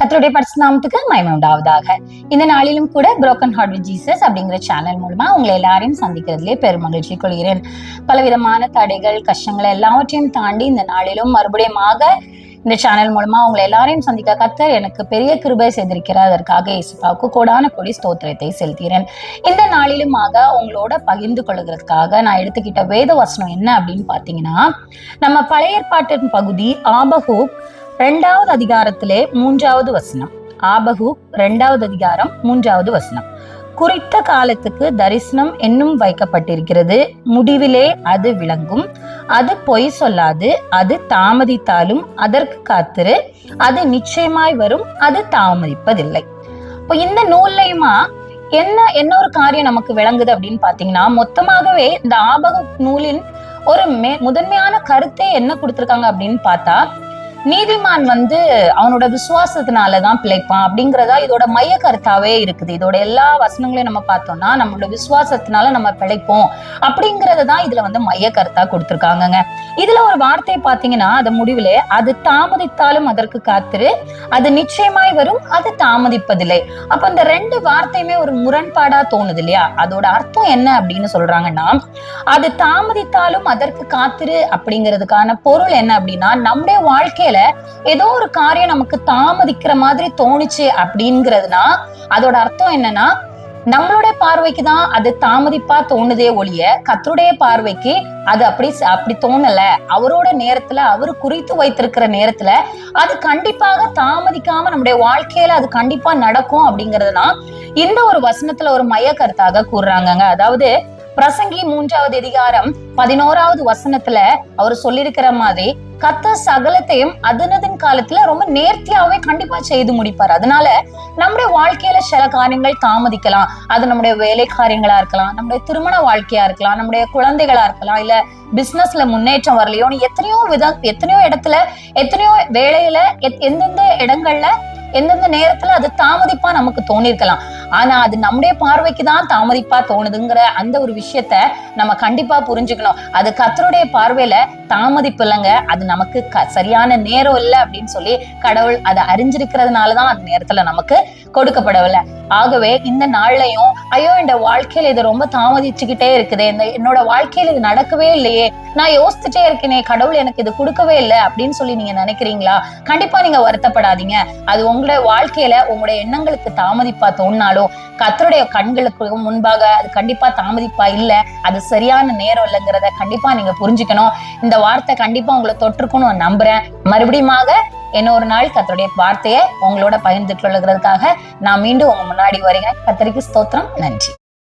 கர்த்தருடைய பரிசுத்த நாமத்துக்கு மகிமை உண்டாவதாக. இந்த நாளிலும் கூட புரோக்கன் ஹார்ட் வித் ஜீசஸ் அப்படிங்கிற சேனல் மூலமா உங்களை எல்லாரையும் சந்திக்கிறதுலே பெரும் மகிழ்ச்சி கொள்கிறேன். பலவிதமான தடைகள், கஷ்டங்கள் எல்லாவற்றையும் தாண்டி இந்த நாளிலும் மறுபடியும் இந்த சேனல் மூலமா உங்களை எல்லாரையும் சந்திக்க கர்த்தர் எனக்கு பெரிய கிருபை செய்திருக்கிறார். அதற்காக இயேசுவுக்கு கோடான கோடி ஸ்தோத்திரத்தை செலுத்துகிறேன். இந்த நாளிலுமாக உங்களோட பகிர்ந்து கொள்கிறதுக்காக நான் எடுத்துக்கிட்ட வேத வசனம் என்ன அப்படின்னு பாத்தீங்கன்னா, நம்ம பழைய ஏற்பாட்டின் பகுதி ஆபகூக் 2வது அதிகாரத்திலே 3வது வசனம். ஆபகூக் 2வது அதிகாரம் 3வது வசனம். குறித்த காலத்துக்கு தரிசனம் என்னும் வைக்கப்பட்டிருக்கிறது, முடிவிலே அது விளங்கும், அது பொய் சொல்லாது, அது தாமதித்தாலும் அதற்கு காத்திரு, அது நிச்சயமாய் வரும், அது தாமதிப்பதில்லை. இப்போ இந்த நூல்லையுமா என்ன ஒரு காரியம் நமக்கு விளங்குது அப்படின்னு பாத்தீங்கன்னா, மொத்தமாகவே இந்த ஆபகூக் நூலின் ஒரு முதன்மையான கருத்தை என்ன கொடுத்திருக்காங்க அப்படின்னு பார்த்தா, நீதிமான் அவனோட விசுவாசத்தினாலதான் பிழைப்பான் அப்படிங்கறதா இதோட மைய கருத்தாவே இருக்குது. இதோட எல்லா வசனங்களையும் நம்ம பார்த்தோம்னா நம்மளோட விசுவாசத்தினால நம்ம பிழைப்போம் அப்படிங்கறதான் இதுல மைய கருத்தா கொடுத்திருக்காங்க. இதுல ஒரு வார்த்தை பாத்தீங்கன்னா, அது முடிவிலே அது தாமதித்தாலும் அதற்கு காத்திரு, அது நிச்சயமாய் வரும், அது தாமதிப்பதில்லை. அப்ப இந்த 2 வார்த்தையுமே ஒரு முரண்பாடா தோணுது இல்லையா? அதோட அர்த்தம் என்ன அப்படின்னு சொல்றாங்கன்னா, அது தாமதித்தாலும் அதற்கு காத்திரு அப்படிங்கிறதுக்கான பொருள் என்ன அப்படின்னா, நம்முடைய வாழ்க்கையில ஏதோ ஒரு காரியம் நமக்கு தாமதிக்கிற மாதிரி தோணுச்சு அப்படிங்கிறதுனா அதோட அர்த்தம் என்னன்னா, நம்மளுடைய பார்வைக்கு தான் அது தாமதிப்பா தோணுதே ஒழிய கர்த்தருடைய பார்வைக்கு அது அப்படி தோணல. அவரோட நேரத்துல, அவரு குறித்து வைத்திருக்கிற நேரத்துல அது கண்டிப்பாக தாமதிக்காம நம்முடைய வாழ்க்கையில அது கண்டிப்பா நடக்கும் அப்படிங்கறதுனா இந்த ஒரு வசனத்துல ஒரு மைய கருத்தாக கூறுறாங்க. அதாவது பிரசங்கி 3வது அதிகாரம் 11வது வசனத்துல அவர் சொல்லியிருக்கிற மாதிரி, கர்த்தர் சகலத்தையும் அதனதின் காலத்துல ரொம்ப நேர்த்தியாவே கண்டிப்பா செய்து முடிப்பார். அதனால நம்முடைய வாழ்க்கையில சில காரியங்கள் தாமதிக்கலாம். அது நம்முடைய வேலை காரியங்களா இருக்கலாம், நம்முடைய திருமண வாழ்க்கையா இருக்கலாம், நம்முடைய குழந்தைகளா இருக்கலாம், இல்ல பிசினஸ்ல முன்னேற்றம் வரலையோன்னு எத்தனையோ இடத்துல, எத்தனையோ வேலையில, எந்தெந்த இடங்கள்ல எந்தெந்த நேரத்துல அது தாமதிப்பா நமக்கு தோணிருக்கலாம். ஆனா அது நம்முடைய பார்வைக்கு தான் தாமதிப்பா தோணுதுங்கிற அந்த ஒரு விஷயத்த நம்ம கண்டிப்பா புரிஞ்சுக்கணும். அது கர்த்தருடைய பார்வையில தாமதிப்பு இல்லைங்க, அது நமக்கு சரியான நேரம் இல்லை அப்படின்னு சொல்லி கடவுள் அதை அறிஞ்சிருக்கிறதுனாலதான் அந்த நேரத்துல நமக்கு கொடுக்கப்படவில்லை. ஆகவே இந்த நாள்லயும் ஐயோ இந்த வாழ்க்கையில இது ரொம்ப தாமதிச்சுக்கிட்டே இருக்குதே, என்னோட வாழ்க்கையில இது நடக்கவே இல்லையே, நான் யோசிச்சுட்டே இருக்கேனே, கடவுள் எனக்கு இது கொடுக்கவே இல்லை அப்படின்னு சொல்லி நீங்க நினைக்கிறீங்களா? கண்டிப்பா நீங்க வருத்தப்படாதீங்க. அது உங்களுடைய வாழ்க்கையில உங்களுடைய எண்ணங்களுக்கு தாமதிப்பா தோணினாலும் கர்த்தருடைய கண்களுக்கு முன்பாக அது கண்டிப்பா தாமதிப்பா இல்ல, அது சரியான நேரம் இல்லைங்கிறத கண்டிப்பா நீங்க புரிஞ்சுக்கணும். இந்த வார்த்தை கண்டிப்பா உங்களை தொற்றுக்கணும் நம்புறேன். மறுபடியும் இன்னொரு நாள் கர்த்தருடைய வார்த்தையை உங்களோட பகிர்ந்து கொள்ளுகிறதுக்காக நான் மீண்டும் உங்க முன்னாடி வருகிறேன். கர்த்தருக்கு ஸ்தோத்திரம். நன்றி.